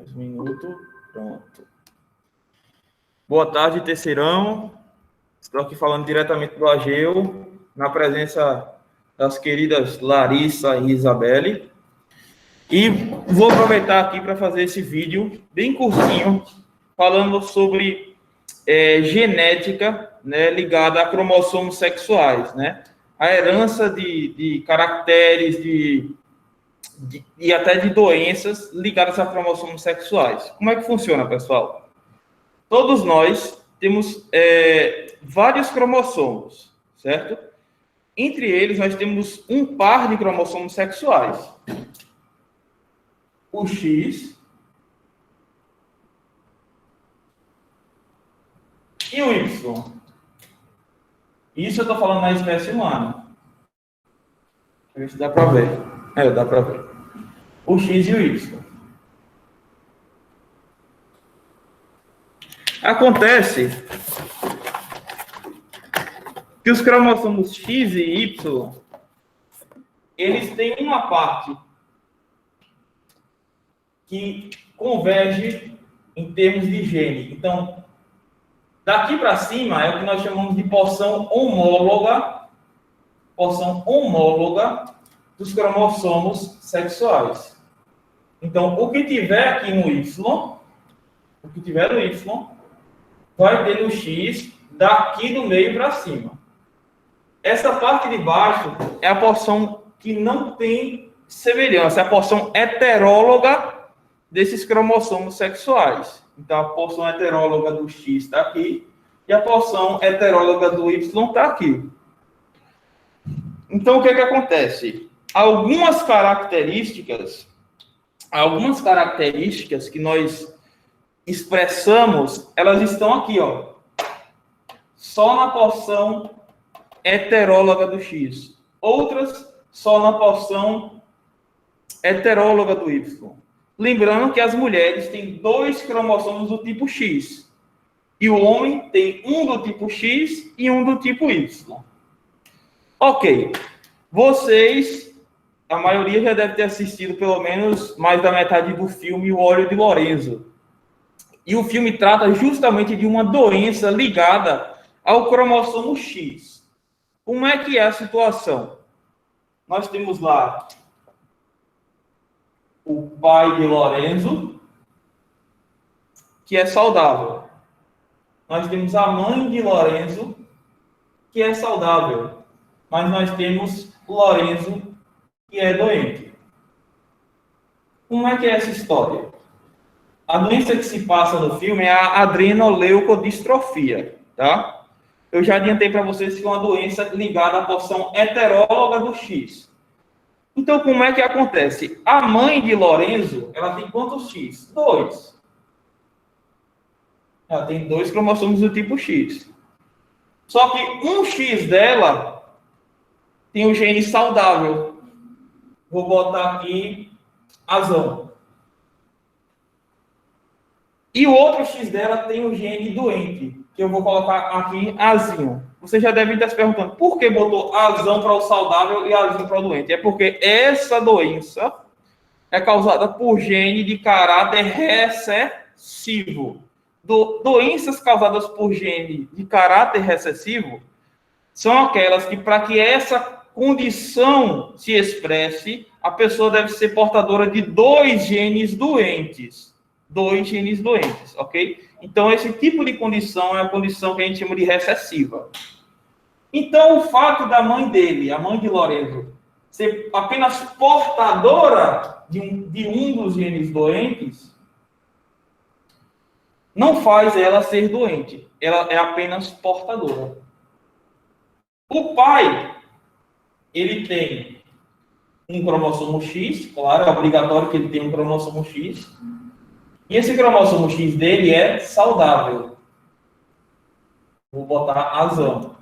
2 minutos, pronto. Boa tarde, terceirão. Estou aqui falando diretamente do AGEU, na presença das queridas Larissa e Isabelle. E vou aproveitar aqui para fazer esse vídeo bem curtinho, falando sobre genética, né, ligada a cromossomos sexuais, né? A herança de caracteres e até de doenças ligadas a cromossomos sexuais. Como é que funciona, pessoal? Todos nós temos vários cromossomos, certo? Entre eles, nós temos um par de cromossomos sexuais. O X e o Y. Isso eu estou falando na espécie humana. Deixa eu ver se dá para ver. Dá para ver. O X e o Y. Acontece que os cromossomos X e Y, eles têm uma parte que converge em termos de gene. Então, daqui para cima é o que nós chamamos de porção homóloga dos cromossomos sexuais. Então, o que tiver aqui no Y, vai ter no X daqui do meio para cima. Essa parte de baixo é a porção que não tem semelhança, é a porção heteróloga desses cromossomos sexuais. Então, a porção heteróloga do X está aqui e a porção heteróloga do Y está aqui. Então, o que acontece? Algumas características que nós expressamos, elas estão aqui, ó, só na porção heteróloga do X. Outras, só na porção heteróloga do Y. Lembrando que as mulheres têm 2 cromossomos do tipo X. E o homem tem um do tipo X e um do tipo Y. Ok. Vocês, a maioria já deve ter assistido pelo menos mais da metade do filme O Óleo de Lorenzo. E o filme trata justamente de uma doença ligada ao cromossomo X. Como é que é a situação? Nós temos lá o pai de Lorenzo, que é saudável. Nós temos a mãe de Lorenzo, que é saudável. Mas nós temos Lorenzo, que é doente. Como é que é essa história? A doença que se passa no filme é a adrenoleucodistrofia, tá? Eu já adiantei para vocês que é uma doença ligada à porção heteróloga do X. Então, como é que acontece? A mãe de Lorenzo, ela tem quantos X? 2. Ela tem 2 cromossomos do tipo X. Só que um X dela tem o gene saudável. Vou botar aqui azão. E o outro X dela tem o gene doente, que eu vou colocar aqui azinho. Você já deve estar se perguntando, por que botou azão para o saudável e azinho para o doente? É porque essa doença é causada por gene de caráter recessivo. Doenças causadas por gene de caráter recessivo são aquelas que, para que essa condição se expresse, a pessoa deve ser portadora de 2 genes doentes. 2 genes doentes, ok? Então, esse tipo de condição é a condição que a gente chama de recessiva. Então, o fato da mãe dele, a mãe de Lorenzo, ser apenas portadora de um dos genes doentes, não faz ela ser doente. Ela é apenas portadora. O pai, ele tem um cromossomo X, claro, é obrigatório que ele tenha um cromossomo X, e esse cromossomo X dele é saudável. Vou botar azão.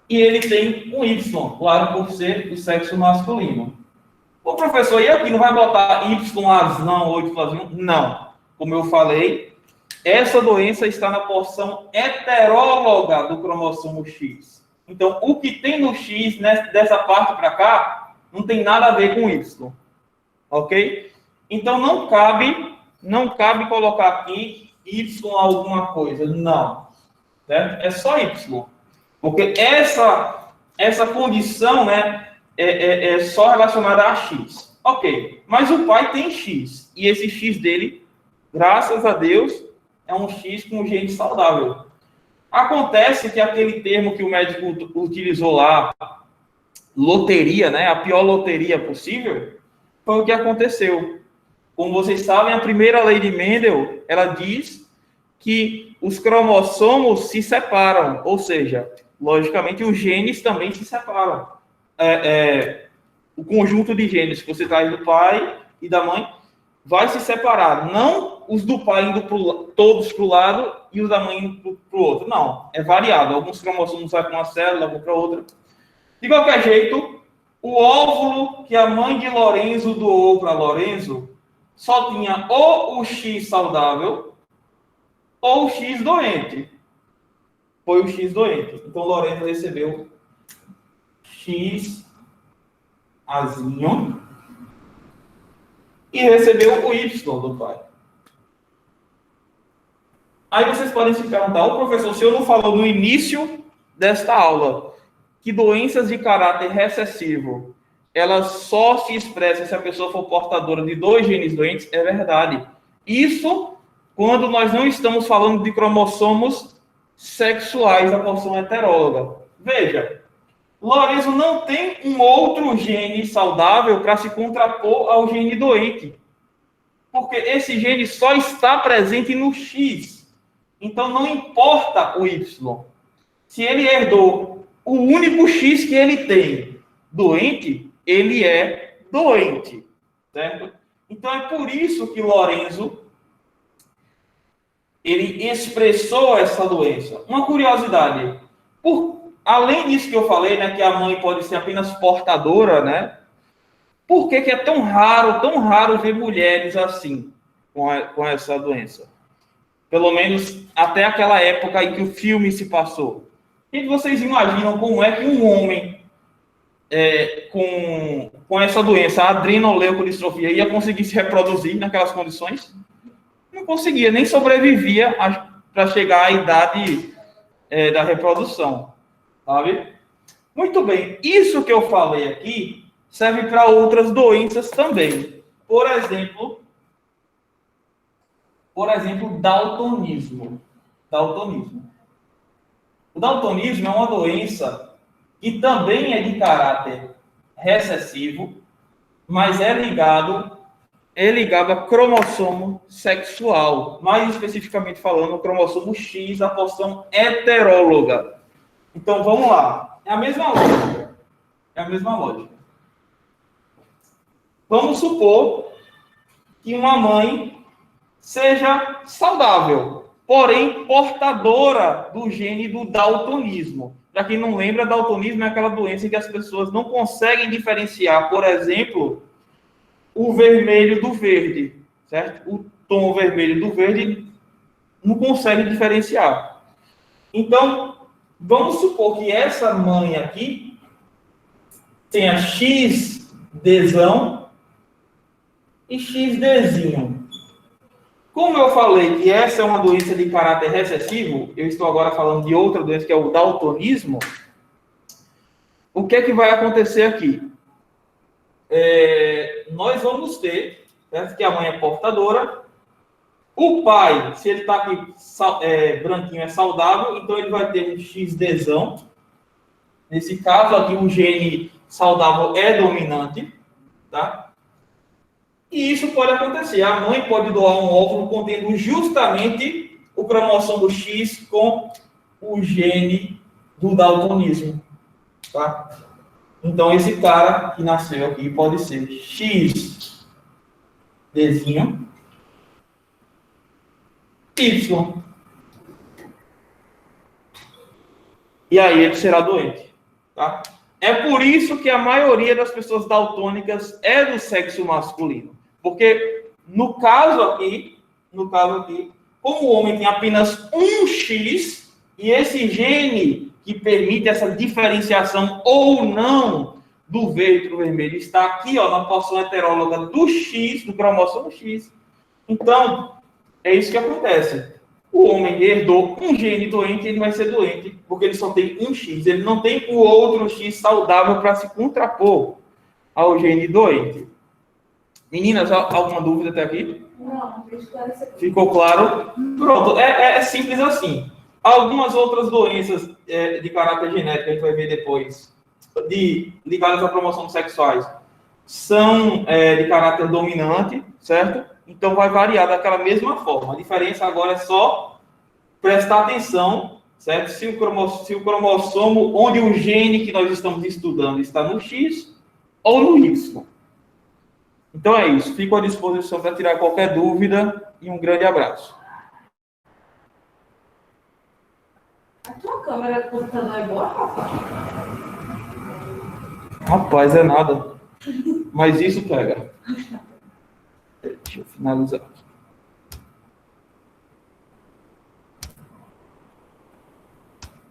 E ele tem um Y, claro, por ser do sexo masculino. O professor, e aqui não vai botar Y azão ou Y azão? Não. Como eu falei, essa doença está na porção heteróloga do cromossomo X. Então, o que tem no X, né, dessa parte para cá, não tem nada a ver com Y. Ok? Então, não cabe não cabe colocar aqui Y alguma coisa, não. Certo? É só Y. Porque essa condição, né, é só relacionada a X. Ok, mas o pai tem X, e esse X dele, graças a Deus, é um X com gene saudável. Acontece que aquele termo que o médico utilizou lá, loteria, né, a pior loteria possível, foi o que aconteceu. Como vocês sabem, a primeira lei de Mendel, ela diz que os cromossomos se separam, ou seja, logicamente os genes também se separam. O conjunto de genes que você traz do pai e da mãe vai se separar. Não os do pai indo todos para o lado e os da mãe indo para o outro. Não, é variado. Alguns cromossomos vai para uma célula, vão para outra. De qualquer jeito, o óvulo que a mãe de Lorenzo doou para Lorenzo só tinha ou o X saudável ou o X doente. Foi o X doente. Então, Lorenzo recebeu X azinho e recebeu o Y do pai. Aí vocês podem se perguntar, o professor, o senhor não falou no início desta aula que doenças de caráter recessivo, elas só se expressam se a pessoa for portadora de 2 genes doentes? É verdade. Isso quando nós não estamos falando de cromossomos sexuais da porção heteróloga. Veja, Lorenzo não tem um outro gene saudável para se contrapor ao gene doente. Porque esse gene só está presente no X. Então, não importa o Y. Se ele herdou o único X que ele tem doente, ele é doente. Certo? Então, é por isso que Lorenzo ele expressou essa doença. Uma curiosidade. Além disso que eu falei, né, que a mãe pode ser apenas portadora, né? Por que é tão raro ver mulheres assim, com essa doença? Pelo menos até aquela época em que o filme se passou. O que vocês imaginam como é que um homem com essa doença, a adrenoleucodistrofia, ia conseguir se reproduzir naquelas condições? Não conseguia, nem sobrevivia para chegar à idade da reprodução. Sabe? Muito bem. Isso que eu falei aqui serve para outras doenças também. Por exemplo, daltonismo. O daltonismo é uma doença que também é de caráter recessivo, mas é ligado a cromossomo sexual. Mais especificamente falando, o cromossomo X, a porção heteróloga. Então, vamos lá. É a mesma lógica. Vamos supor que uma mãe seja saudável, porém portadora do gene do daltonismo. Para quem não lembra, daltonismo é aquela doença em que as pessoas não conseguem diferenciar, por exemplo, o vermelho do verde, certo? O tom vermelho do verde não consegue diferenciar. Então, vamos supor que essa mãe aqui tenha XDzão e XDzinho. Como eu falei que essa é uma doença de caráter recessivo, eu estou agora falando de outra doença que é o daltonismo. O que é que vai acontecer aqui? Nós vamos ter, certo? Que a mãe é portadora. O pai, se ele está aqui branquinho, é saudável, então ele vai ter um XDzão. Nesse caso aqui, o gene saudável é dominante, tá? E isso pode acontecer. A mãe pode doar um óvulo contendo justamente o cromossomo X com o gene do daltonismo, tá? Então, esse cara que nasceu aqui pode ser XDzinho, Y. E aí ele será doente, tá? É por isso que a maioria das pessoas daltônicas é do sexo masculino. Porque no caso aqui, como o homem tem apenas um X, e esse gene que permite essa diferenciação ou não do verde para o vermelho está aqui, ó, na porção heteróloga do X, do cromossomo X. Então, é isso que acontece. O homem herdou um gene doente, ele vai ser doente, porque ele só tem um X. Ele não tem o outro X saudável para se contrapor ao gene doente. Meninas, alguma dúvida até aqui? Não, ficou claro? Pronto, é simples assim. Algumas outras doenças de caráter genético, a gente vai ver depois, ligadas à promoção sexuais, são de caráter dominante, certo? Então vai variar daquela mesma forma. A diferença agora é só prestar atenção, certo? Se o cromossomo, onde o gene que nós estamos estudando está no X ou no Y. Então é isso. Fico à disposição para tirar qualquer dúvida e um grande abraço. A tua câmera do computador é boa, Rafa? Rapaz, é nada. Mas isso pega. Deixa eu finalizar aqui.